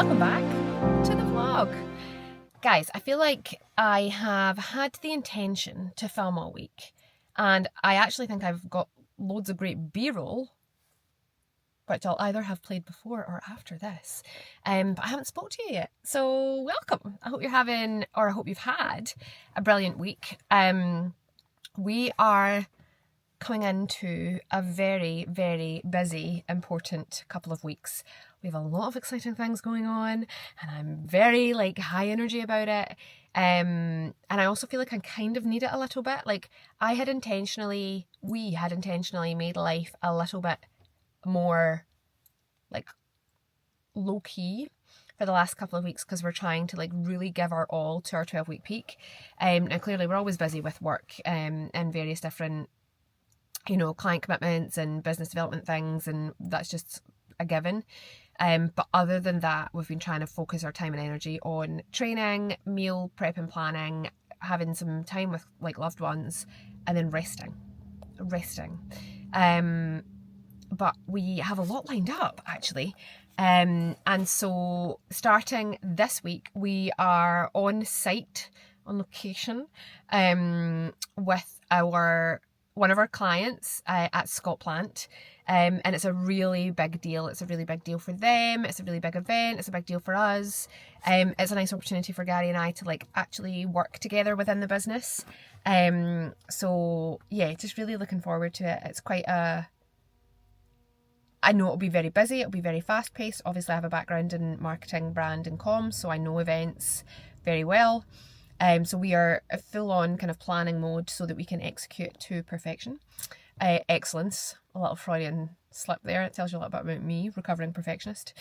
welcome back to the vlog. Guys, I feel like I have had the intention to film all week, and I actually think I've got loads of great B-roll, which I'll either have played before or after this, but I haven't spoke to you yet. So welcome. I hope you're having, or I hope you've had, a brilliant week. We are coming into a very, very busy, important couple of weeks. We have a lot of exciting things going on, and I'm very high energy about it. And I also feel like I kind of need it a little bit. We had intentionally made life a little bit more low key for the last couple of weeks, because we're trying to really give our all to our 12-week peak. Now clearly we're always busy with work and various different client commitments and business development things, and that's just a given. But other than that, we've been trying to focus our time and energy on training, meal prep and planning, having some time with loved ones, and then resting. But we have a lot lined up actually. And so starting this week, we are on location, with one of our clients at Scotland, and it's a really big deal. It's a really big deal for them. It's a really big event. It's a big deal for us. It's a nice opportunity for Gary and I to actually work together within the business. So yeah, just really looking forward to it. It's I know it'll be very busy. It'll be very fast paced. Obviously I have a background in marketing, brand and comms, so I know events very well. So we are a full-on kind of planning mode so that we can execute to perfection. Excellence, a little Freudian slip there. It tells you a little bit about me, recovering perfectionist.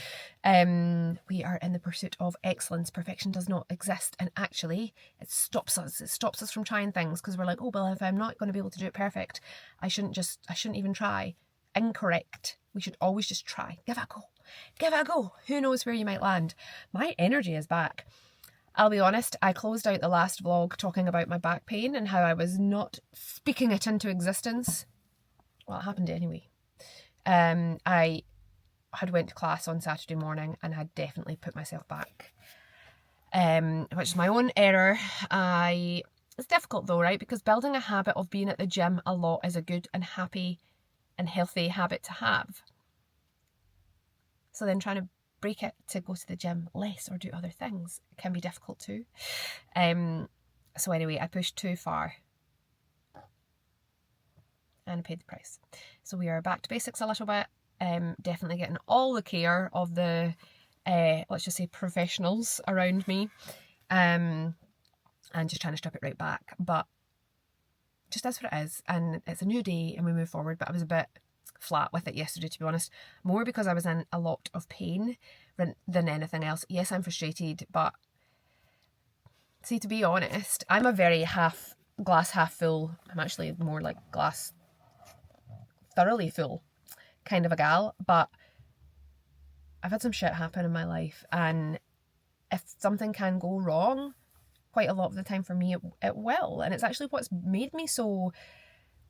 We are in the pursuit of excellence. Perfection does not exist, and actually it stops us. It stops us from trying things, because we're like, oh, well, if I'm not going to be able to do it perfect, I shouldn't even try. Incorrect. We should always just try. Give it a go. Who knows where you might land? My energy is back. I'll be honest, I closed out the last vlog talking about my back pain and how I was not speaking it into existence. Well, it happened anyway. I had went to class on Saturday morning and had definitely put myself back, which is my own error. It's difficult though, right? Because building a habit of being at the gym a lot is a good and happy and healthy habit to have. So then trying to break it to go to the gym less or do other things can be difficult too. So anyway, I pushed too far and I paid the price. So we are back to basics a little bit. Definitely getting all the care of the let's just say professionals around me, and just trying to strip it right back. But just that's what it is, and it's a new day and we move forward. But I was a bit flat with it yesterday, to be honest, more because I was in a lot of pain than anything else. Yes, I'm frustrated, but see, to be honest, I'm a very glass half full. I'm actually more glass thoroughly full kind of a gal, but I've had some shit happen in my life, and if something can go wrong, quite a lot of the time for me it will, and it's actually what's made me so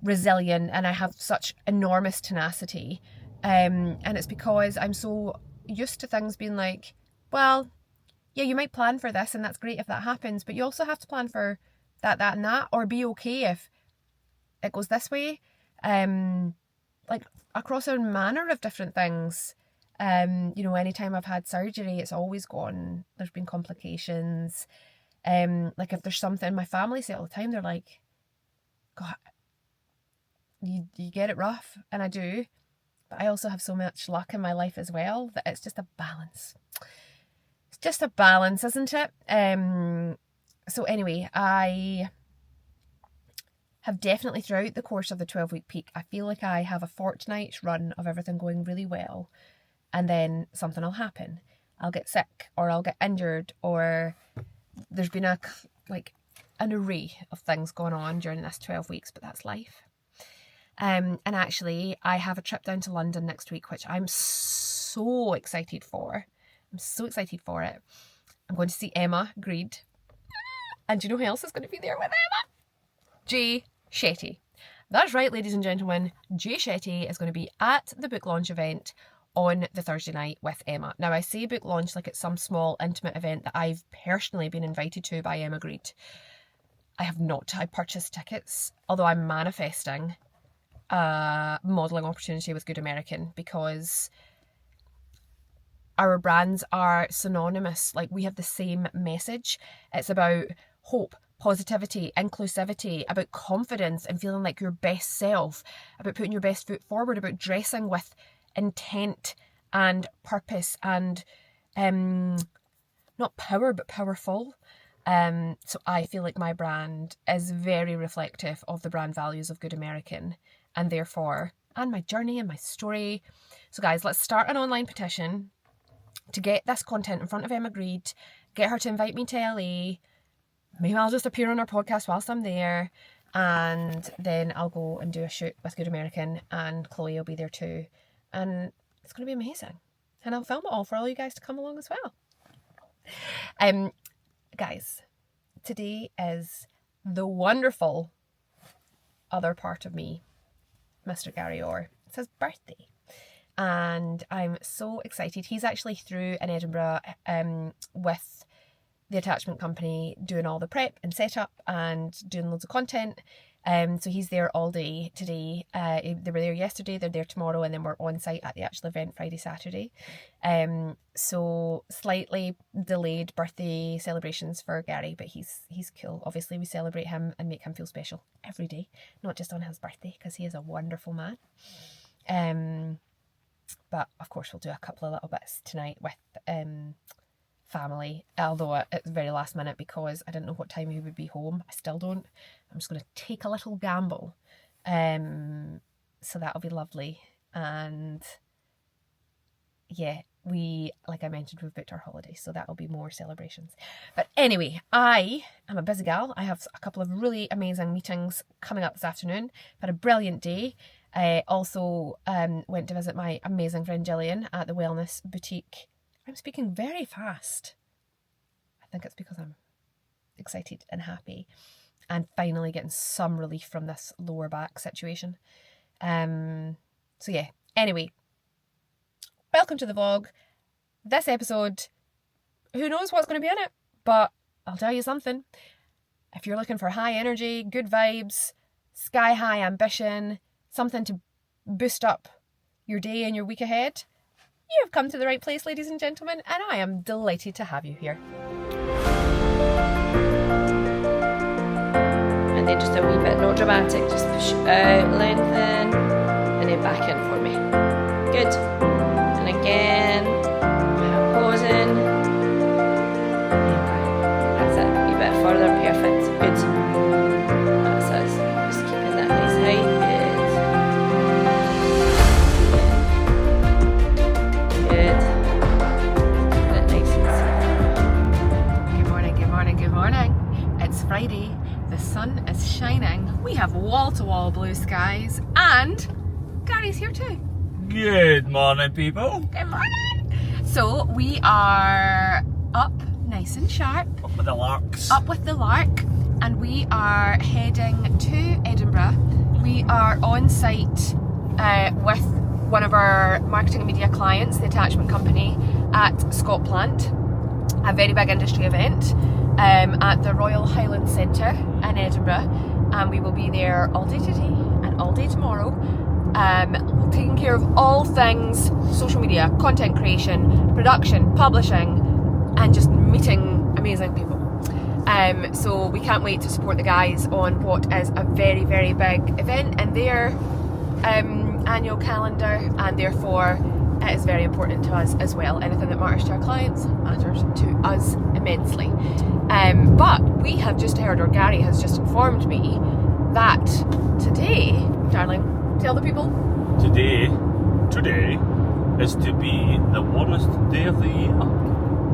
resilient, and I have such enormous tenacity, and it's because I'm so used to things being well, yeah, you might plan for this and that's great if that happens, but you also have to plan for that and that, or be okay if it goes this way, across a manner of different things. Anytime I've had surgery, it's always there's been complications. If there's something, my family say all the time, they're like, God, you get it rough, and I do, but I also have so much luck in my life as well that it's just a balance. It's just a balance, isn't it? So anyway, I have definitely throughout the course of the 12-week peak, I feel like I have a fortnight's run of everything going really well, and then something will happen. I'll get sick, or I'll get injured, or there's been an array of things going on during this 12 weeks, but that's life. And actually, I have a trip down to London next week, which I'm so excited for. I'm so excited for it. I'm going to see Emma Grede. And do you know who else is going to be there with Emma? Jay Shetty. That's right, ladies and gentlemen. Jay Shetty is going to be at the book launch event on the Thursday night with Emma. Now, I say book launch like it's some small intimate event that I've personally been invited to by Emma Grede. I have not. I purchased tickets, although I'm manifesting a modelling opportunity with Good American, because our brands are synonymous. Like, we have the same message. It's about hope, positivity, inclusivity, about confidence and feeling like your best self, about putting your best foot forward, about dressing with intent and purpose and not power but powerful. So I feel like my brand is very reflective of the brand values of Good American, and therefore, and my journey and my story. So guys, let's start an online petition to get this content in front of Emma Grede, get her to invite me to LA. Maybe I'll just appear on her podcast whilst I'm there, and then I'll go and do a shoot with Good American, and Chloe will be there too, and it's going to be amazing, and I'll film it all for all you guys to come along as well. Guys, today is the wonderful other part of me, Mr. Gary Orr. It's his birthday, and I'm so excited. He's actually through in Edinburgh with the attachment company, doing all the prep and setup and doing loads of content. So he's there all day today. They were there yesterday, they're there tomorrow, and then we're on site at the actual event Friday, Saturday. So slightly delayed birthday celebrations for Gary, but he's cool. Obviously, we celebrate him and make him feel special every day, not just on his birthday, because he is a wonderful man. But of course, we'll do a couple of little bits tonight with family, although it's very last minute because I didn't know what time he would be home. I still don't. I'm just going to take a little gamble. So that'll be lovely. And yeah, like I mentioned, we've booked our holiday, so that'll be more celebrations. But anyway, I am a busy gal. I have a couple of really amazing meetings coming up this afternoon. Had a brilliant day. I also went to visit my amazing friend Gillian at the Wellness Boutique. I'm speaking very fast. I think it's because I'm excited and happy and finally getting some relief from this lower back situation. So yeah, anyway, welcome to the vlog. This episode, who knows what's going to be in it, but I'll tell you something. If you're looking for high energy, good vibes, sky high ambition, something to boost up your day and your week ahead, you have come to the right place, ladies and gentlemen, and I am delighted to have you here. And then just a wee bit, not dramatic, just push out, lengthen, and then back in for me. Good. And again, pausing. That's it, a wee bit further, perfect. Good. That's us, just keeping that nice height. It's Friday, the sun is shining, we have wall-to-wall blue skies, and Gary's here too. Good morning, people. Good morning. So we are up nice and sharp. Up with the larks. Up with the lark, and we are heading to Edinburgh. We are on site with one of our marketing and media clients, the attachment company, at Scotland, a very big industry event. At the Royal Highland Centre in Edinburgh, and we will be there all day today and all day tomorrow, taking care of all things social media, content creation, production, publishing, and just meeting amazing people. So we can't wait to support the guys on what is a very, very big event in their annual calendar, and therefore it is very important to us as well. Anything that matters to our clients matters to us immensely. But we have just heard, or Gary has just informed me, that today, darling, tell the people. Today is to be the warmest day of the year,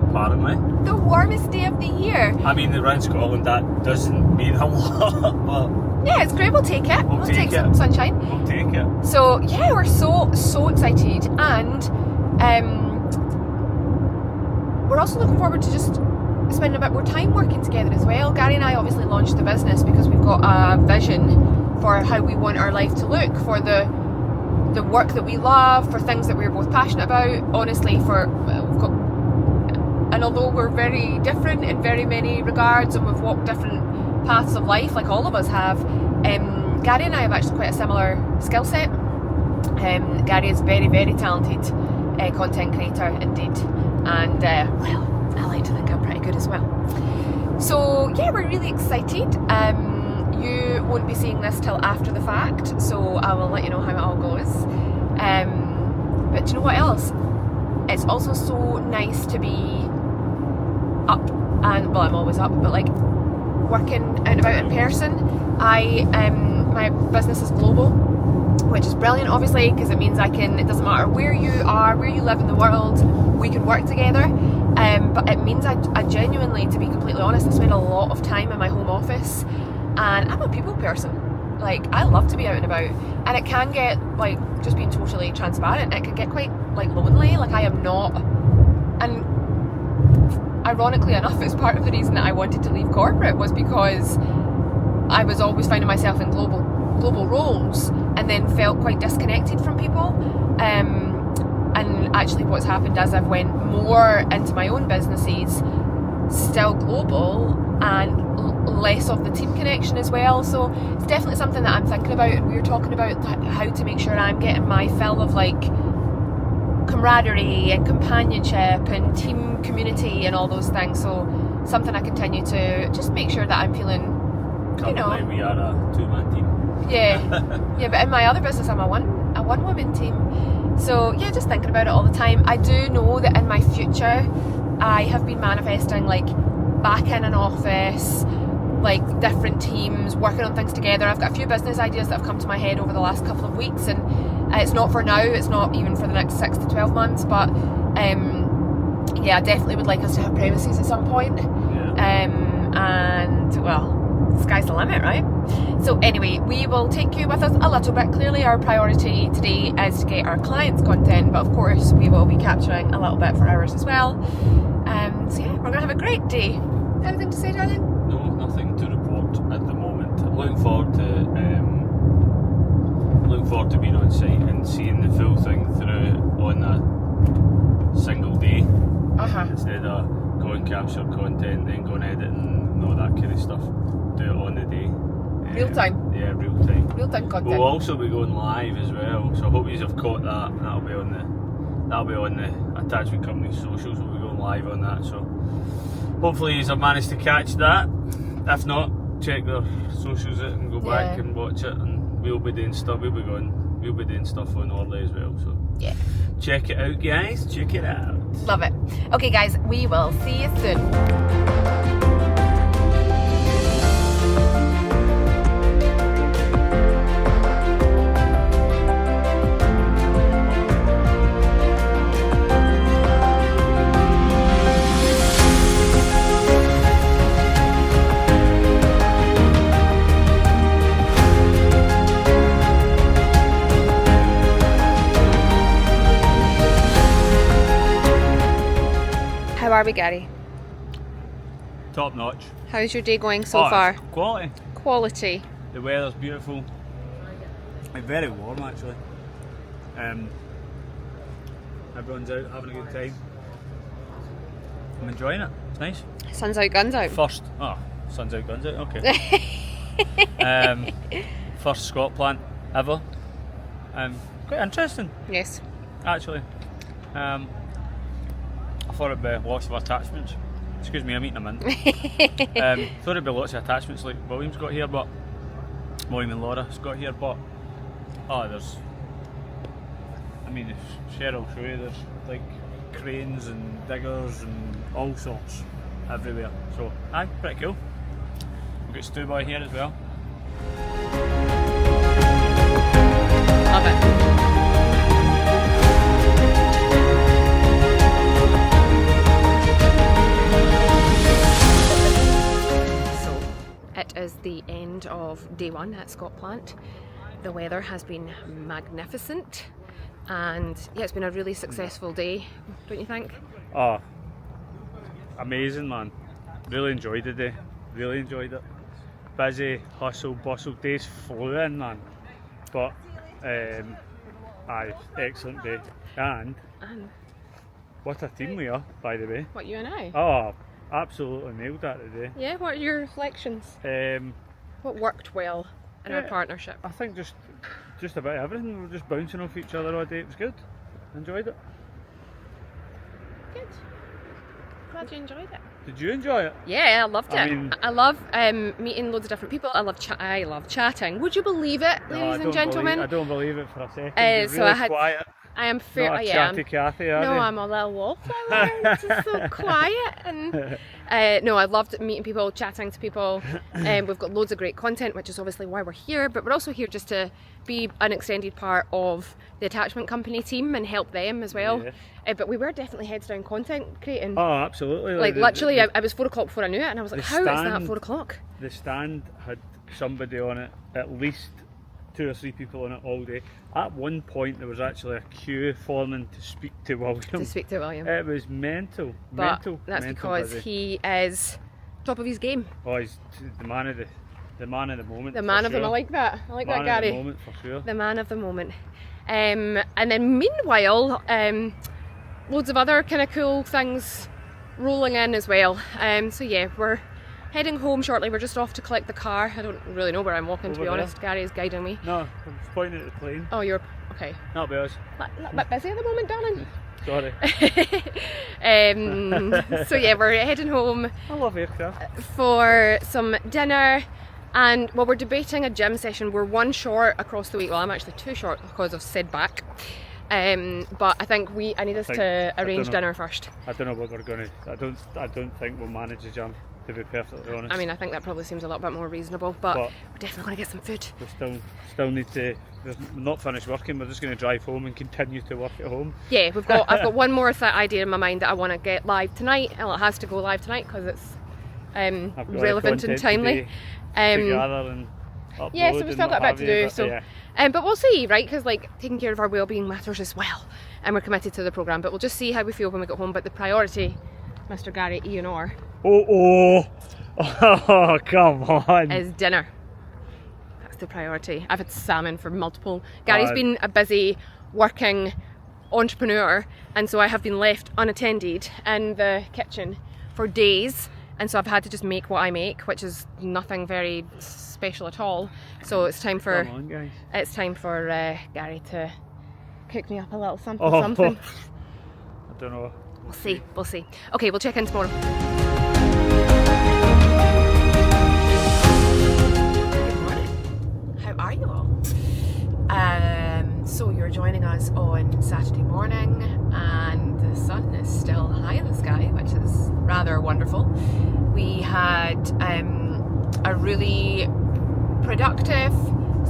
apparently. The warmest day of the year. I mean, around Scotland that doesn't mean a lot, but yeah, it's great. We'll take it. We'll take it. Some sunshine. We'll take it. So yeah, we're so excited, and we're also looking forward to just spending a bit more time working together as well. Gary and I obviously launched the business because we've got a vision for how we want our life to look for the the work that we love, for things that we're both passionate about. Honestly, we've got, and although we're very different in very many regards, and we've walked different paths of life, like all of us have, Gary and I have actually quite a similar skill set. Gary is very, very talented content creator indeed, and well, I like to think I'm pretty good as well. So yeah, we're really excited. You won't be seeing this till after the fact, so I will let you know how it all goes. But do you know what else? It's also so nice to be up, and well, I'm always up, but like working out and about in person. My business is global, which is brilliant, obviously, because it means it doesn't matter where you are, where you live in the world, we can work together. But it means I genuinely, to be completely honest, I spend a lot of time in my home office, and I'm a people person. Like, I love to be out and about, and it can get, like, just being totally transparent, it can get quite, like, lonely. Like, I am not, and ironically enough, it's part of the reason that I wanted to leave corporate, was because I was always finding myself in global roles, and then felt quite disconnected from people. And actually what's happened as I've went more into my own businesses, still global, and less of the team connection as well. So it's definitely something that I'm thinking about, and we were talking about how to make sure I'm getting my fill of like camaraderie and companionship and team community and all those things. So something I continue to just make sure that I'm feeling, you know. We are a 2-man team. Yeah, yeah, but in my other business I'm a one-woman team. So yeah, just thinking about it all the time. I do know that in my future I have been manifesting like back in an office, like different teams, working on things together. I've got a few business ideas that have come to my head over the last couple of weeks, and it's not for now, it's not even for the next 6 to 12 months, but yeah, I definitely would like us to have premises at some point. Yeah. And well, sky's the limit, right? So anyway, we will take you with us a little bit. Clearly our priority today is to get our clients content, but of course we will be capturing a little bit for ours as well. So yeah, we're going to have a great day. Anything to say, darling? No, nothing to report at the moment. I'm looking forward to being on site and seeing the full thing through on a single day, instead of going capture content, then going edit and all that kind of stuff. Do it on the day. Real time. Yeah, real time. Real time content. We'll also be going live as well, so I hope you have caught that. That'll be on the attachment company's socials. We'll be going live on that, so hopefully you have managed to catch that. If not, check their socials out and go back and watch it, and we'll be doing stuff on Orley as well, so yeah, check it out, guys. Check it out. Love it. Okay guys, we will see you soon. How are we, Gary? Top notch. How's your day going so far? Quality. Quality. The weather's beautiful. It's very warm actually. Everyone's out having a good time. I'm enjoying it. It's nice. Sun's out, guns out. Sun's out, guns out. Okay. First Scott plant ever. Quite interesting. Yes. Actually. I thought it'd be lots of attachments. Excuse me, I'm eating a mint. Thought it'd be lots of attachments like William's got here, but William and Laura's got here, but there's, I mean, if Sheryl will show you, there's like cranes and diggers and all sorts everywhere. So, pretty cool. We've got Stu Boy here as well. Love it. It is the end of day one at Scott Plant. The weather has been magnificent, and yeah, it's been a really successful day, don't you think? Oh, amazing, man. Really enjoyed the day. Really enjoyed it. Busy, hustle, bustle. Days flew in, man. But Aye, excellent day. And And what a team we are, by the way. what, you and I? Oh, absolutely nailed that today. Yeah, what are your reflections? What worked well in our partnership? I think just about everything. We were just bouncing off each other all day. It was good. Enjoyed it. Good. Glad you enjoyed it. Did you enjoy it? Yeah, I loved it. I mean- I love meeting loads of different people. I love chatting. Would you believe it, ladies and gentlemen? I don't believe it for a second. You're so really I had- quiet. I am fair. Not a I am. chatty Cathy, are No, you? I'm a little wallflower. It's just so quiet. And no, I loved meeting people, chatting to people. We've got loads of great content, which is obviously why we're here. But we're also here just to be an extended part of the attachment company team and help them as well. Yeah. But we were definitely heads down content creating. Oh, absolutely. Like literally, I was 4 o'clock before I knew it, and I was like, the "How is that stand- 4 o'clock?" The stand had somebody on it, at least 2 or 3 people on it all day. At one point, there was actually a queue forming to speak to William. To speak to William, It was mental. but mental. that's mental because busy. he is top of his game. Oh, he's the man of the moment. The man for of them. sure. I like that. I like Man that, of the Gary. moment for sure. The man of the moment. And then meanwhile, loads of other kind of cool things rolling in as well. So yeah, we're heading home shortly. We're just off to collect the car. I don't really know where I'm walking, to be Over there. honest. Gary is guiding me. No, I'm pointing at the plane. Oh, you're okay. Not be us. A little bit busy at the moment, darling. Sorry. So yeah, we're heading home I love aircraft. for some dinner. And well, we're debating a gym session. We're 1 short across the week. Well, I'm actually 2 short because of Sid back. But I think I need us to arrange dinner first. I don't know what we're gonna. I don't think we'll manage the gym, to be perfectly honest. I mean, I think that probably seems a little bit more reasonable, but we're definitely going to get some food. We still need to. We're not finished working. We're just going to drive home and continue to work at home. Yeah, I've got one more idea in my mind that I want to get live tonight. Well, it has to go live tonight because it's I've got relevant and timely. To gather and upload. Yeah, so we've still got a bit to do. But, So, yeah. but we'll see, right? Because like taking care of our well-being matters as well, and we're committed to the programme. But we'll just see how we feel when we get home. But the priority, Mr. Gary E&R, Oh, come on. is dinner. That's the priority. I've had salmon for multiple. Gary's God. been a busy working entrepreneur, and so I have been left unattended in the kitchen for days. And so I've had to just make what I make, which is nothing very special at all. So it's time for Come on, guys. Gary to cook me up a little something. Oh, something. I don't know. We'll see. Okay, we'll check in tomorrow. Good morning. How are you all? So you're joining us on Saturday morning, and the sun is still high in the sky, which is rather wonderful. We had a really productive,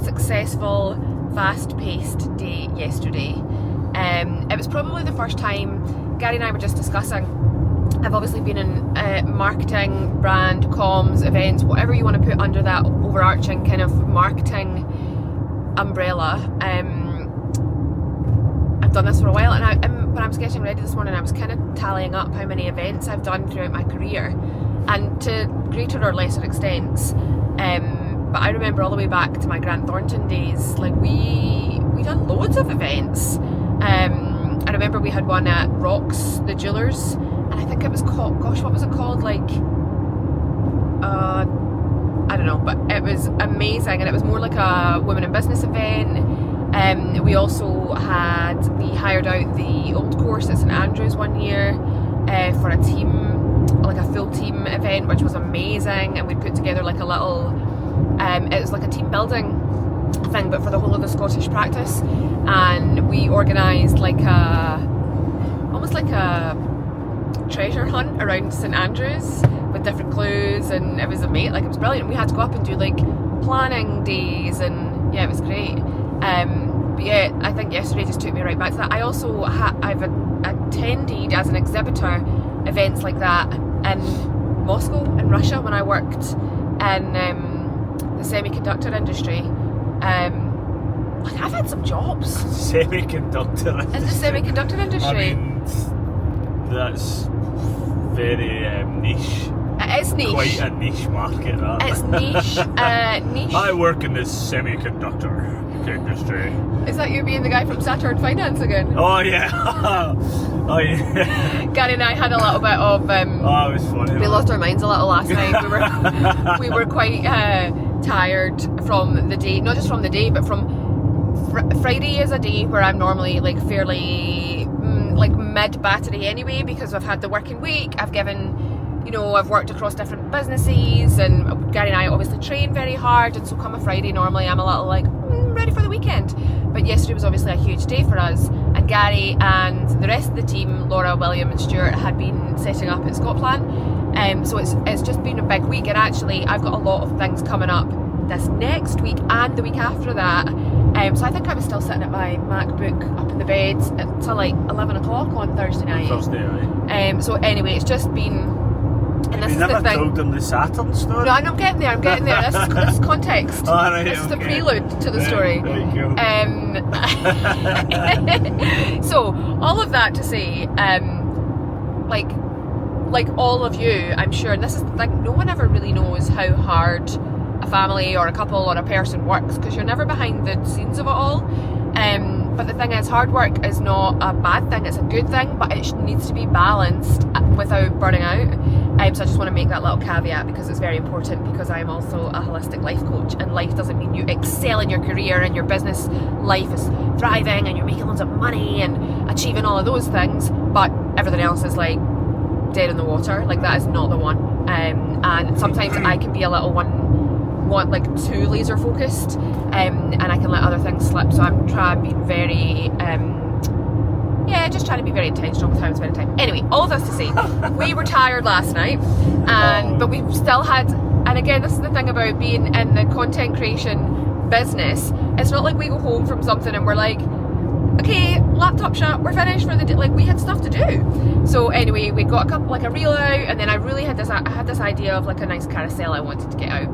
successful, fast-paced day yesterday. It was probably the first time Gary and I were just discussing. I've obviously been in marketing, brand, comms, events, whatever you want to put under that overarching kind of marketing umbrella. I've done this for a while, and when I was getting ready this morning, I was kind of tallying up how many events I've done throughout my career, and to greater or lesser extents. But I remember all the way back to my Grant Thornton days, like we done loads of events. I remember we had one at Rocks, the Jewellers, and I think it was called, gosh, what was it called? Like, I don't know, but it was amazing, and it was more like a women in business event. We also we hired out the old course at St Andrews one year for a team, like a full team event, which was amazing, and we put together like a little, it was like a team building thing, but for the whole of the Scottish practice, and we organised like almost like a treasure hunt around St Andrews with different clues, and it was amazing. Like, it was brilliant. We had to go up and do like planning days, and yeah, it was great. But yeah, I think yesterday just took me right back to that. I also I've attended as an exhibitor events like that in Moscow in Russia when I worked in the semiconductor industry. Like, I've had some jobs Semiconductor in the semiconductor industry. I mean, that's very niche. It is niche. Quite a niche market, that. It's niche. Niche. I work in this semiconductor. industry. Is that you being the guy from Saturn Finance again? Oh yeah. Oh yeah. Gary and I had a little bit of Oh, it was funny. we lost our minds a little last night. We were quite tired from the day, not just from the day, but from Friday is a day where I'm normally like fairly like mid-battery anyway, because I've had the working week. I've worked across different businesses, and Gary and I obviously train very hard, and so come a Friday normally I'm a little like ready for the weekend. But yesterday was obviously a huge day for us, and Gary and the rest of the team, Laura, William and Stuart, had been setting up at Scotland. So it's just been a big week, and actually I've got a lot of things coming up this next week and the week after that. So I think I was still sitting at my MacBook up in the bed until like 11 o'clock on Thursday night. So anyway, it's just been... And this you is never the thing. told them the Saturn story? No, I'm getting there. This is context. Oh, right, this is the okay. prelude to the story. Right, cool. So all of that to say, like all of you, I'm sure, and this is the thing, no one ever really knows how hard a family or a couple or a person works, because you're never behind the scenes of it all. But the thing is, hard work is not a bad thing, it's a good thing, but it needs to be balanced without burning out. So I just want to make that little caveat, because it's very important, because I am also a holistic life coach, and life doesn't mean you excel in your career and your business life is thriving and you're making loads of money and achieving all of those things, but everything else is like dead in the water. Like, that is not the one. And sometimes I can be a little like too laser focused, and I can let other things slip. So I'm trying to be very just trying to be very intentional with how I'm spending time. Anyway, all of this to say, we were tired last night, but we still had, and again, this is the thing about being in the content creation business, it's not like we go home from something and we're like, okay, laptop shut, we're finished for the day. Like, we had stuff to do. So anyway, we got a reel out, and then I had this idea of like a nice carousel I wanted to get out.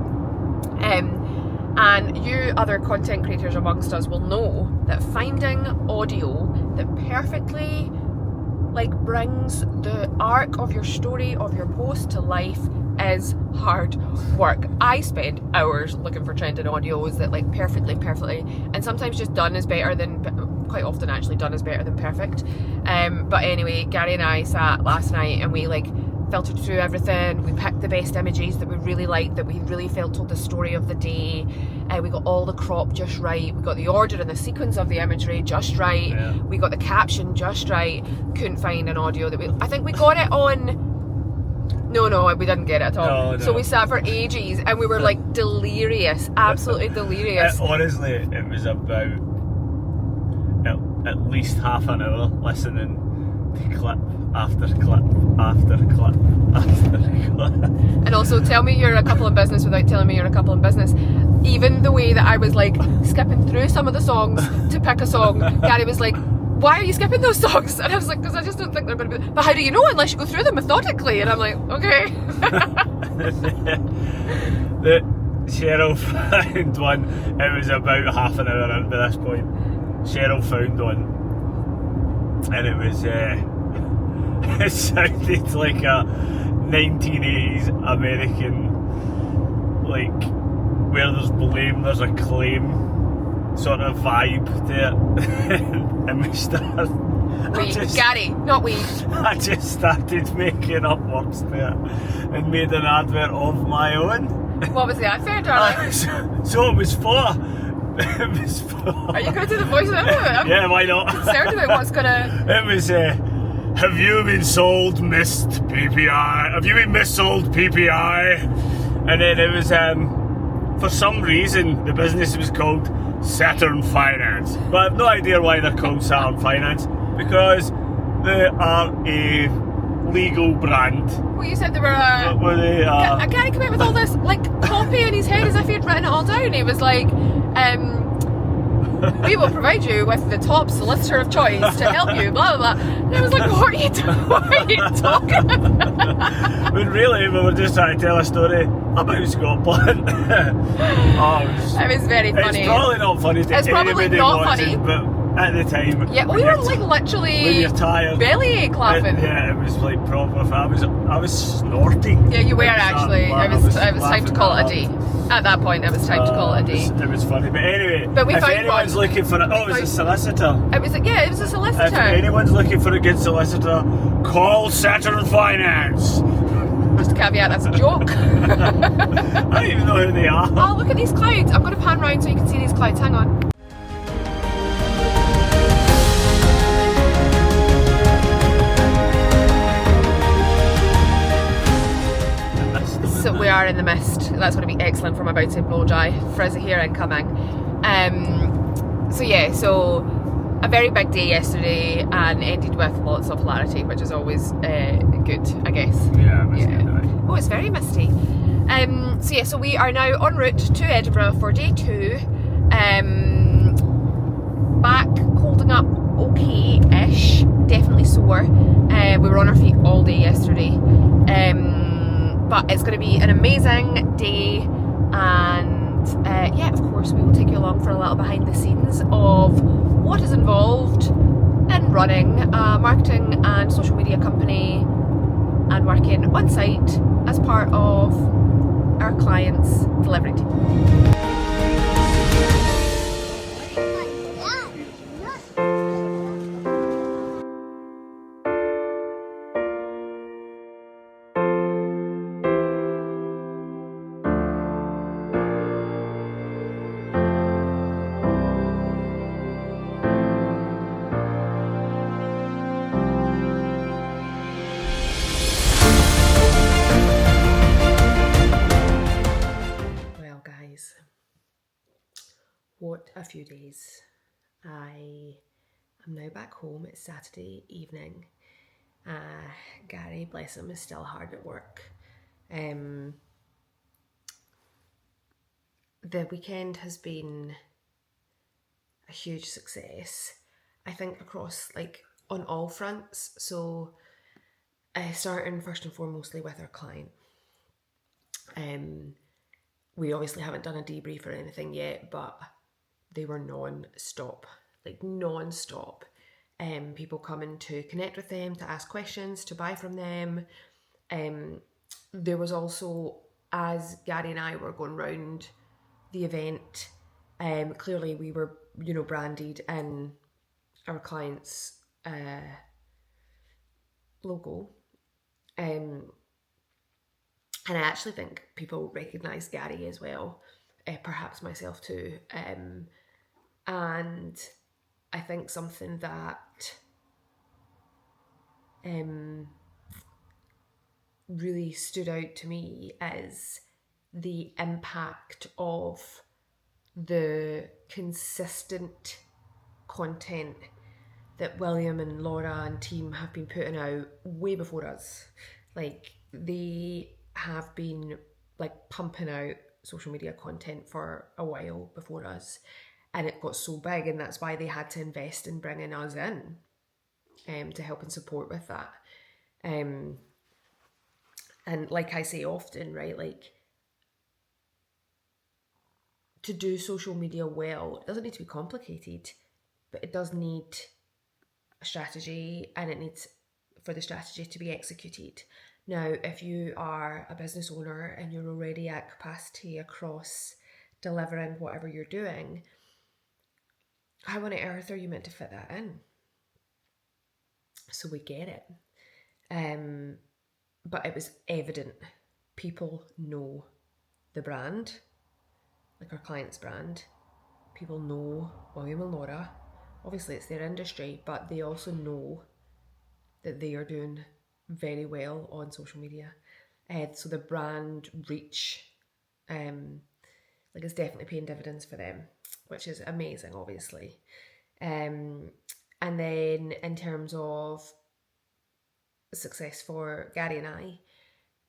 And you other content creators amongst us will know that finding audio that perfectly like brings the arc of your story, of your post to life, is hard work. I spend hours looking for trending audios that like perfectly, and sometimes just done is better than, quite often actually done is better than perfect. But anyway, Gary and I sat last night and we like filtered through everything. We picked the best images that we really liked, that we really felt told the story of the day. We got all the crop just right. We got the order and the sequence of the imagery just right. Yeah. We got the caption just right. Couldn't find an audio that I think we got it on... No, we didn't get it at all. No. So we sat for ages and we were like delirious, absolutely delirious. Honestly, it was about at least half an hour listening to clip after clip after clip after clip. And also, tell me you're a couple in business without telling me you're a couple in business. Even the way that I was like skipping through some of the songs to pick a song, Gary was like, why are you skipping those songs? And I was like, because I just don't think they're going to be... But how do you know unless you go through them methodically? And I'm like, okay. The Sheryl found one, it was about half an hour into this point. Sheryl found one, and it was it sounded like a 1980s American, like, where there's blame, there's a claim sort of vibe to it. And we started... Gary, not we. I just started making up words to it and made an advert of my own. What was the advert, darling? So it was for... It was for... Are you going to do the voice of it? Yeah, why not? Concerned about what's going to... It was, have you been sold missed PPI? Have you been missold PPI? And then it was, for some reason, the business was called Saturn Finance. But I have no idea why they're called Saturn Finance, because they are a legal brand. Well, you said they were a... Were they, I can't come out with all this, like, copy in his head as if he'd written it all down. He was like, we will provide you with the top solicitor of choice to help you, blah, blah, blah. And I was like, what are you talking about? When really, we were just trying to tell a story about Scotland. It was very funny. It's probably not funny to It's probably anybody not watching, funny. but at the time. Yeah, we were like literally when you're tired, belly ache laughing. It was like proper. I was snorting. Yeah, you were actually. It was time to call it a day. Hard. At that point, it was time to call it a day. It was funny, but anyway. But we if found anyone's one. looking for it was a solicitor. It was a solicitor. If anyone's looking for a good solicitor, call Saturn Finance. Just a caveat, that's a joke. I don't even know who they are. Oh, look at these clouds. I'm going to pan round so you can see these clouds. Hang on. So we are in the mist. That's going to be excellent for my about to blow dry. Frizzy hair incoming. So a very big day yesterday and ended with lots of hilarity, which is always good, I guess. Yeah, it was good, right? Oh, it's very misty. So we are now en route to Edinburgh for day 2. Back holding up okay-ish, definitely sore. We were on our feet all day yesterday. But it's going to be an amazing day, and of course we will take you along for a little behind the scenes of what is involved in running a marketing and social media company and working on site as part of our clients' delivery team. What a few days. I am now back home. It's Saturday evening. Gary, bless him, is still hard at work. The weekend has been a huge success, I think, across on all fronts. So starting first and foremostly with our client. We obviously haven't done a debrief or anything yet, but they were non-stop. People coming to connect with them, to ask questions, to buy from them. There was also, as Gary and I were going round the event, clearly we were, branded in our client's logo. And I actually think people recognise Gary as well, perhaps myself too. And I think something that really stood out to me is the impact of the consistent content that William and Laura and team have been putting out way before us. They have been pumping out social media content for a while before us, and it got so big, and that's why they had to invest in bringing us in to help and support with that. And like I say often, right, to do social media well, it doesn't need to be complicated, but it does need a strategy, and it needs for the strategy to be executed. Now, if you are a business owner and you're already at capacity across delivering whatever you're doing, how on earth are you meant to fit that in? So we get it. But it was evident. People know the brand, our client's brand. People know William and Laura. Obviously, it's their industry, but they also know that they are doing very well on social media. So the brand reach is definitely paying dividends for them, which is amazing, obviously. And then in terms of success for Gary and I,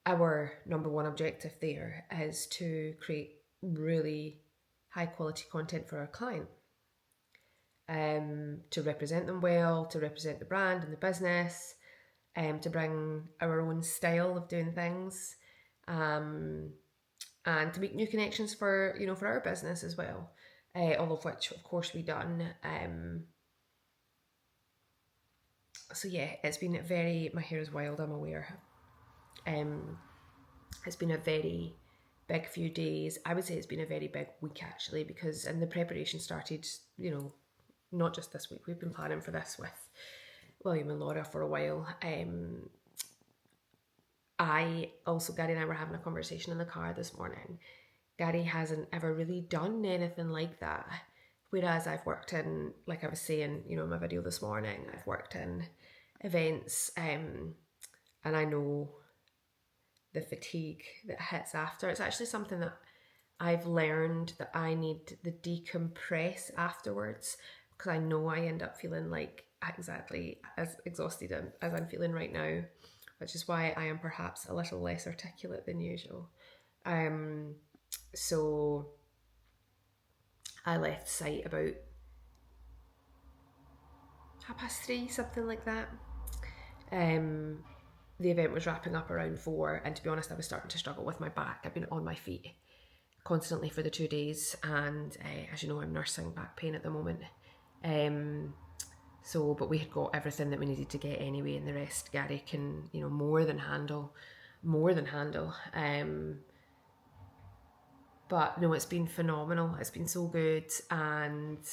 our number one objective there is to create really high quality content for our client, to represent them well, to represent the brand and the business, to bring our own style of doing things, and to make new connections for our business as well, all of which of course we done. So yeah, it's been my hair is wild, I'm aware. It's been a very big few days. I would say it's been a very big week actually, because and the preparation started, not just this week. We've been planning for this with William and Laura for a while. Gary and I were having a conversation in the car this morning. Gary hasn't ever really done anything like that. Whereas I've worked in, like I was saying, in my video this morning, I've worked in events, and I know the fatigue that hits after. It's actually something that I've learned that I need the decompress afterwards, because I know I end up feeling like exactly as exhausted as I'm feeling right now, which is why I am perhaps a little less articulate than usual. So I left site about 3:30, something like that. The event was wrapping up around 4, and to be honest, I was starting to struggle with my back. I've been on my feet constantly for the 2 days, and as you know, I'm nursing back pain at the moment. But we had got everything that we needed to get anyway, and the rest Gary can, more than handle. But no, it's been phenomenal. It's been so good, and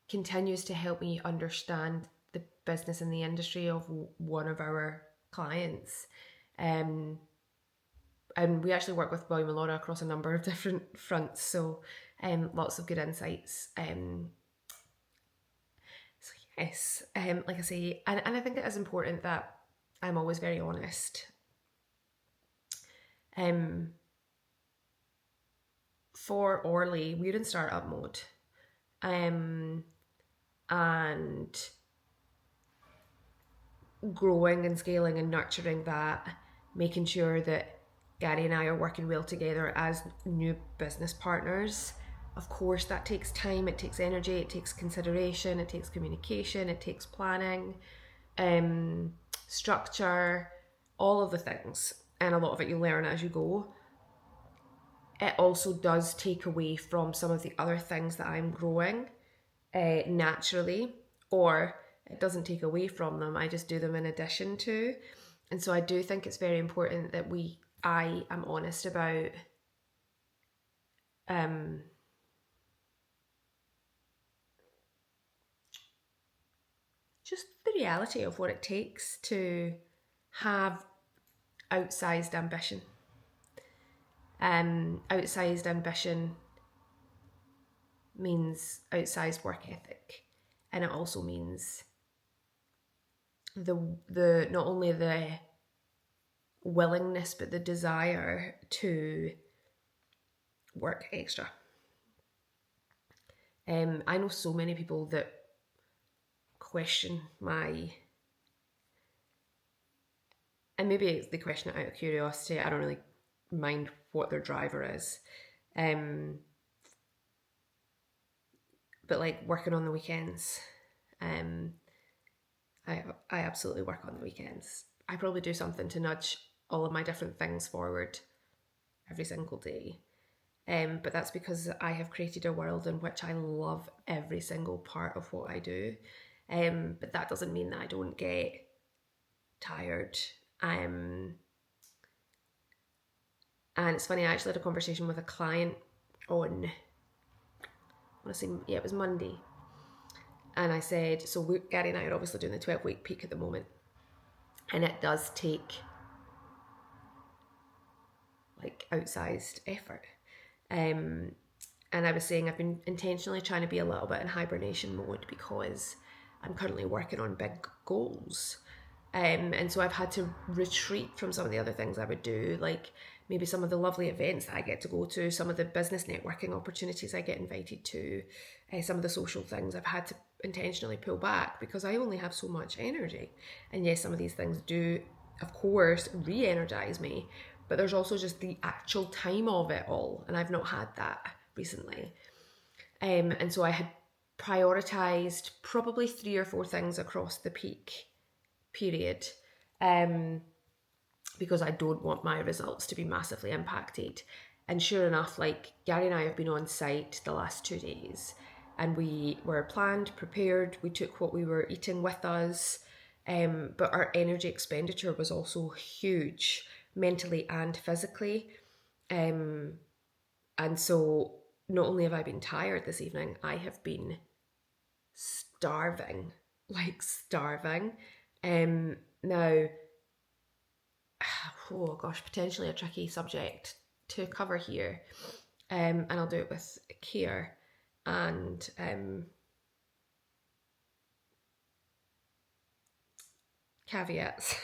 continues to help me understand the business and the industry of one of our clients. And we actually work with William and Laura across a number of different fronts, so lots of good insights. So yes, like I say, and I think it is important that I'm always very honest. For Orly, we're in startup mode, and growing and scaling and nurturing that, making sure that Gary and I are working well together as new business partners. Of course, that takes time, it takes energy, it takes consideration, it takes communication, it takes planning, structure, all of the things. And a lot of it you learn as you go. It also does take away from some of the other things that I'm growing naturally, or it doesn't take away from them. I just do them in addition to. And so I do think it's very important that I am honest about just the reality of what it takes to have outsized ambition. Outsized ambition means outsized work ethic, and it also means the not only the willingness but the desire to work extra. I know so many people that question and maybe they question it out of curiosity. I don't really mind what their driver is. But like working on the weekends, I absolutely work on the weekends. I probably do something to nudge all of my different things forward every single day. But that's because I have created a world in which I love every single part of what I do. But that doesn't mean that I don't get tired. And it's funny, I actually had a conversation with a client on, it was Monday. And I said, so Gary and I are obviously doing the 12-week peak at the moment. And it does take like outsized effort. And I was saying I've been intentionally trying to be a little bit in hibernation mode because I'm currently working on big goals. And so I've had to retreat from some of the other things I would do, like maybe some of the lovely events that I get to go to, some of the business networking opportunities I get invited to, some of the social things I've had to intentionally pull back because I only have so much energy. And yes, some of these things do, of course, re-energize me, but there's also just the actual time of it all, and I've not had that recently. And so I had prioritized probably 3 or 4 things across the peak period, because I don't want my results to be massively impacted. And sure enough, like Gary and I have been on site the last 2 days, and we were planned, prepared, we took what we were eating with us, but our energy expenditure was also huge, mentally and physically. And so not only have I been tired this evening, I have been starving, like starving. Now, oh gosh, potentially a tricky subject to cover here, and I'll do it with care and caveats.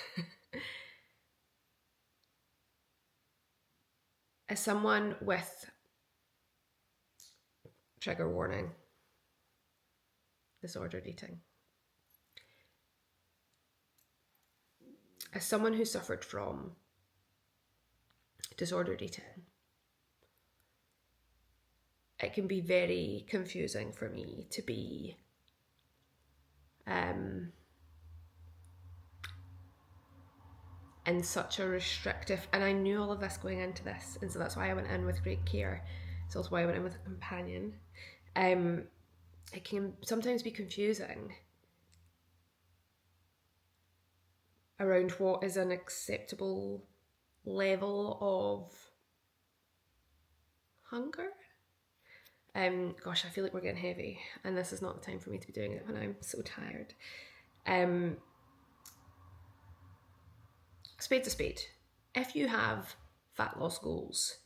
As someone with, trigger warning, disordered eating, as someone who suffered from disordered eating, it can be very confusing for me to be in such a restrictive, and I knew all of this going into this, and so that's why I went in with great care. It's also why I went in with a companion. It can sometimes be confusing around what is an acceptable level of hunger. Gosh, I feel like we're getting heavy, and this is not the time for me to be doing it when I'm so tired. Spade to spade. If you have fat loss goals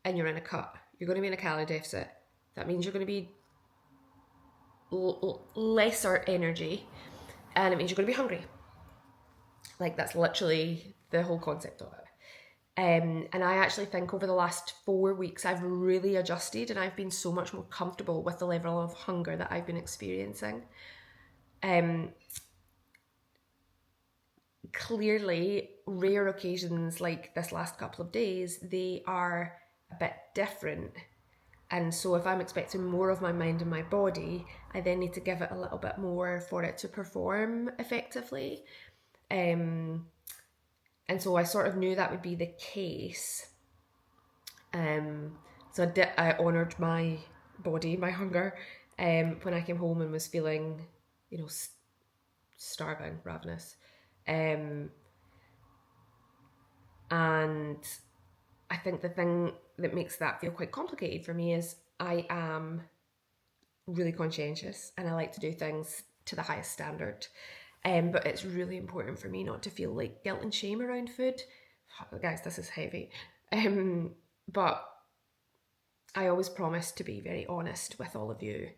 and you're in a cut, you're going to be in a calorie deficit. That means you're going to be lesser energy, and it means you're going to be hungry. Like, that's literally the whole concept of it. And I actually think over the last 4 weeks, I've really adjusted, and I've been so much more comfortable with the level of hunger that I've been experiencing. Clearly, rare occasions like this last couple of days, they are a bit different. And so if I'm expecting more of my mind and my body, I then need to give it a little bit more for it to perform effectively. And so I sort of knew that would be the case. So I honoured my body, my hunger, when I came home and was feeling, starving, ravenous. And I think the thing that makes that feel quite complicated for me is I am really conscientious and I like to do things to the highest standard. But it's really important for me not to feel like guilt and shame around food. Guys, this is heavy. But I always promise to be very honest with all of you.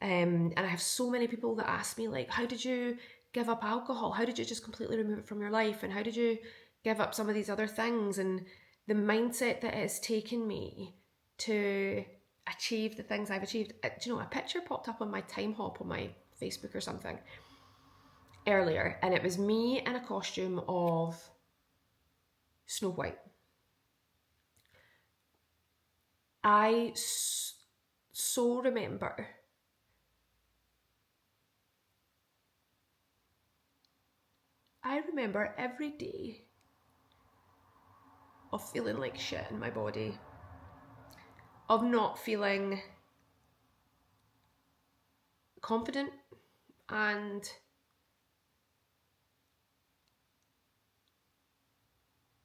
And I have so many people that ask me, like, how did you give up alcohol? How did you just completely remove it from your life? And how did you give up some of these other things? And the mindset that it has taken me to achieve the things I've achieved. Do you know, a picture popped up on my time hop on my Facebook or something earlier, and it was me in a costume of Snow White. I so remember every day of feeling like shit in my body, of not feeling confident and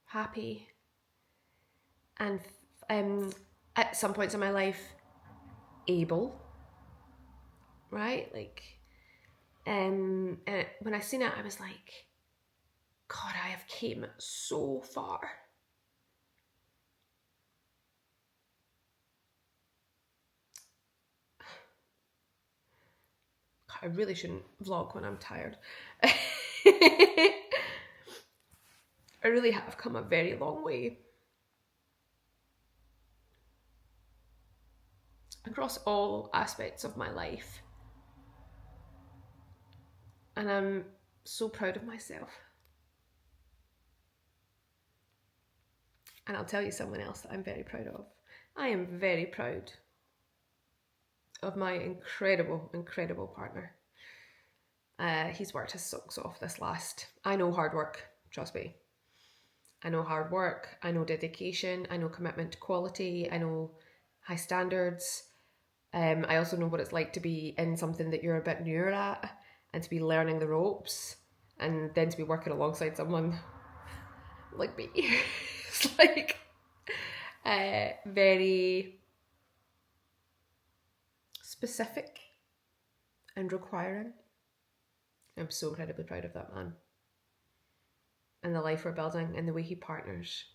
happy, and at some points in my life able, right? Like, and when I seen it, I was like, God, I have came so far. I really shouldn't vlog when I'm tired. I really have come a very long way. Across all aspects of my life. And I'm so proud of myself. And I'll tell you someone else that I'm very proud of. I am very proud of my incredible, incredible partner. He's worked his socks off this last. I know hard work, trust me. I know hard work, I know dedication, I know commitment to quality, I know high standards. I also know what it's like to be in something that you're a bit newer at and to be learning the ropes and then to be working alongside someone like me. It's like very specific and requiring. I'm so incredibly proud of that man and the life we're building and the way he partners.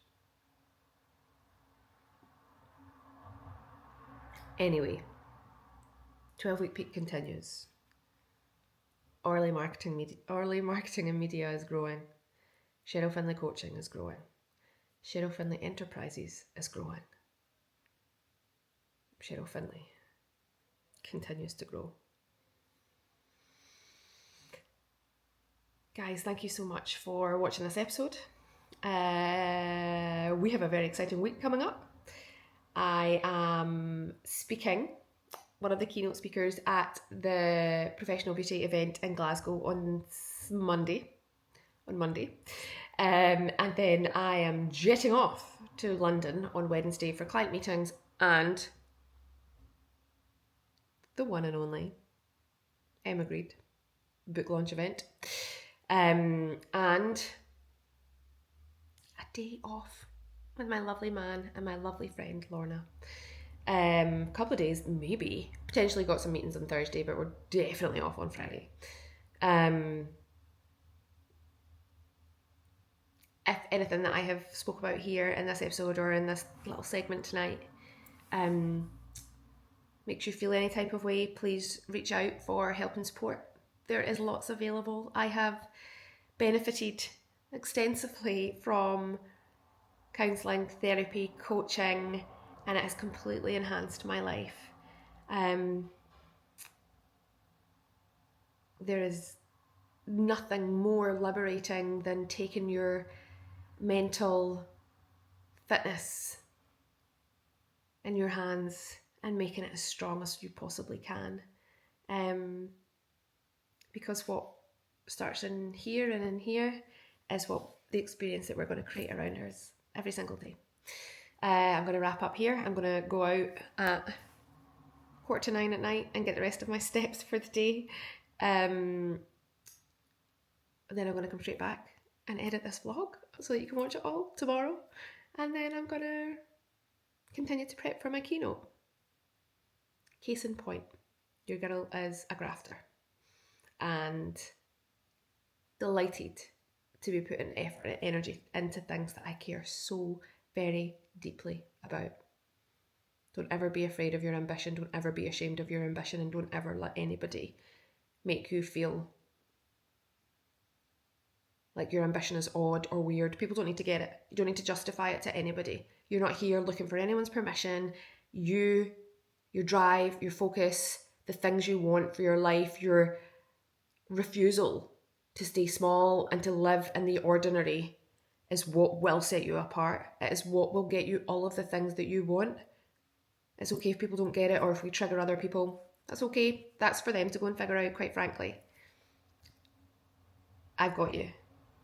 Anyway, 12-week peak continues. Orly marketing and media is growing. Sheryl Findlay coaching is growing. Sheryl Findlay Enterprises is growing. Sheryl Findlay continues to grow. Guys, thank you so much for watching this episode. We have a very exciting week coming up. I am speaking, one of the keynote speakers at the Professional Beauty event in Glasgow on Monday. And then I am jetting off to London on Wednesday for client meetings and the one and only Emma Grede book launch event. And a day off with my lovely man and my lovely friend Lorna. A couple of days, maybe. Potentially got some meetings on Thursday, but we're definitely off on Friday. If anything that I have spoke about here in this episode or in this little segment tonight makes you feel any type of way, please reach out for help and support. There is lots available. I have benefited extensively from counselling, therapy, coaching, and it has completely enhanced my life. There is nothing more liberating than taking your mental fitness in your hands and making it as strong as you possibly can. Because what starts in here and in here is what the experience that we're going to create around us every single day. I'm going to wrap up here. I'm going to go out at 9:15 at night and get the rest of my steps for the day. And then I'm going to come straight back and edit this vlog so that you can watch it all tomorrow. And then I'm going to continue to prep for my keynote. Case in point, your girl is a grafter and delighted to be putting effort and energy into things that I care so very deeply about. Don't ever be afraid of your ambition. Don't ever be ashamed of your ambition, and don't ever let anybody make you feel like your ambition is odd or weird. People don't need to get it. You don't need to justify it to anybody. You're not here looking for anyone's permission. Your drive, your focus, the things you want for your life, your refusal to stay small and to live in the ordinary is what will set you apart. It is what will get you all of the things that you want. It's okay if people don't get it or if we trigger other people. That's okay. That's for them to go and figure out, quite frankly. I've got you.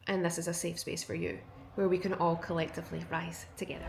And this is a safe space for you, where we can all collectively rise together.